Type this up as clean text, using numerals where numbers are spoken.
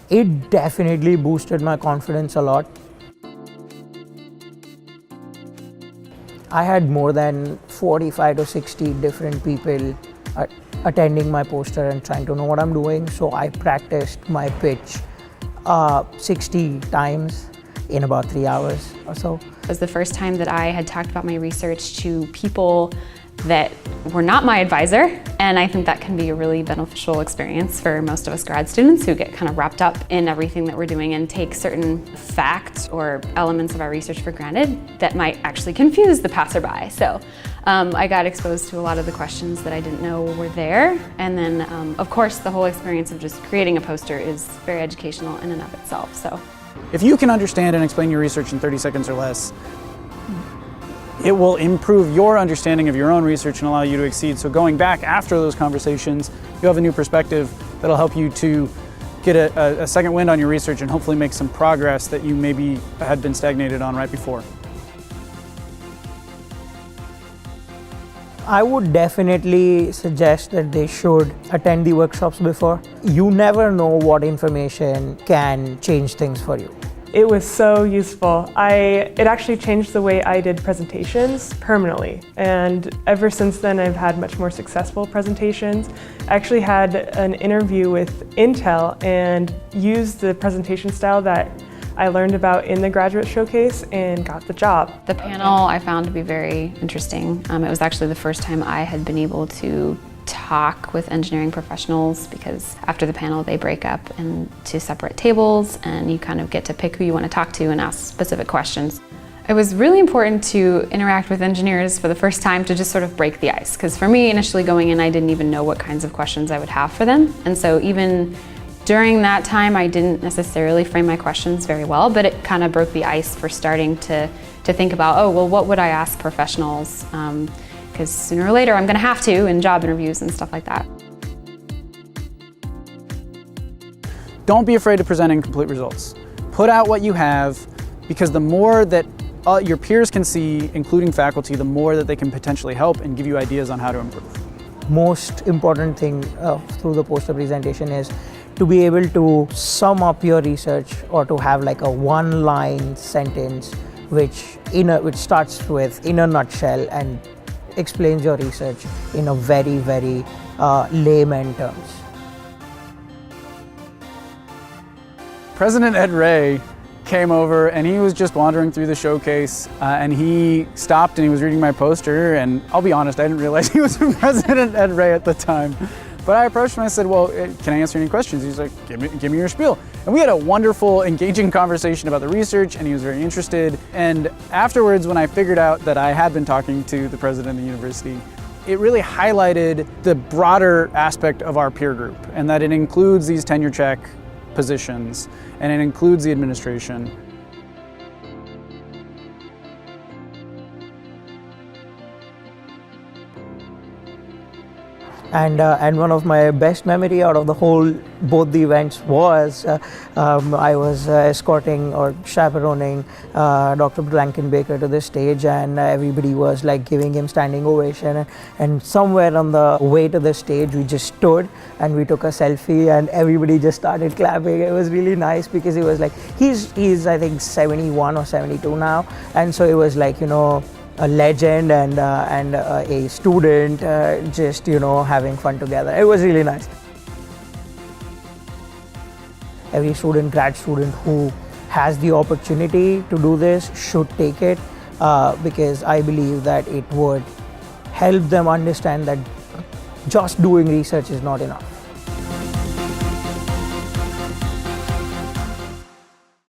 It definitely boosted my confidence a lot. I had more than 45 to 60 different people attending my poster and trying to know what I'm doing. So I practiced my pitch 60 times in about 3 hours or so. It was the first time that I had talked about my research to people that were not my advisor, and I think that can be a really beneficial experience for most of us grad students who get kind of wrapped up in everything that we're doing and take certain facts or elements of our research for granted that might actually confuse the passerby. So I got exposed to a lot of the questions that I didn't know were there, and then of course the whole experience of just creating a poster is very educational in and of itself. So if you can understand and explain your research in 30 seconds or less, it will improve your understanding of your own research and allow you to exceed. So going back after those conversations, you'll have a new perspective that'll help you to get a second wind on your research and hopefully make some progress that you maybe had been stagnated on right before. I would definitely suggest that they should attend the workshops before. You never know what information can change things for you. It was so useful. It actually changed the way I did presentations permanently. And ever since then, I've had much more successful presentations. I actually had an interview with Intel and used the presentation style that I learned about in the graduate showcase and got the job. the panel I found to be very interesting. It was actually the first time I had been able to talk with engineering professionals, because after the panel they break up into separate tables and you kind of get to pick who you want to talk to and ask specific questions. It was really important to interact with engineers for the first time to just sort of break the ice, because for me initially going in I didn't even know what kinds of questions I would have for them, and so even during that time I didn't necessarily frame my questions very well, but it kind of broke the ice for starting to think about, oh well, what would I ask professionals? Because sooner or later I'm going to have to in job interviews and stuff like that. Don't be afraid of presenting complete results. Put out what you have, because the more that your peers can see, including faculty, the more that they can potentially help and give you ideas on how to improve. Most important thing through the poster presentation is to be able to sum up your research, or to have like a one-line sentence which starts with "in a nutshell" and explains your research in a very, very layman terms. President Ed Ray came over and he was just wandering through the showcase and he stopped and he was reading my poster, and I'll be honest, I didn't realize he was President Ed Ray at the time. But I approached him and I said, well, can I answer any questions? He's like, give me your spiel. And we had a wonderful, engaging conversation about the research, and he was very interested. And afterwards, when I figured out that I had been talking to the president of the university, it really highlighted the broader aspect of our peer group, and that it includes these tenure track positions, and it includes the administration. And one of my best memory out of both the events was I was escorting or chaperoning Dr. Blankenbaker to the stage, and everybody was like giving him standing ovation, and somewhere on the way to the stage we just stood and we took a selfie and everybody just started clapping. It was really nice because it was like he's I think 71 or 72 now, and so it was like, you know, a legend and a student just, you know, having fun together. It was really nice. Every student, grad student who has the opportunity to do this should take it, because I believe that it would help them understand that just doing research is not enough.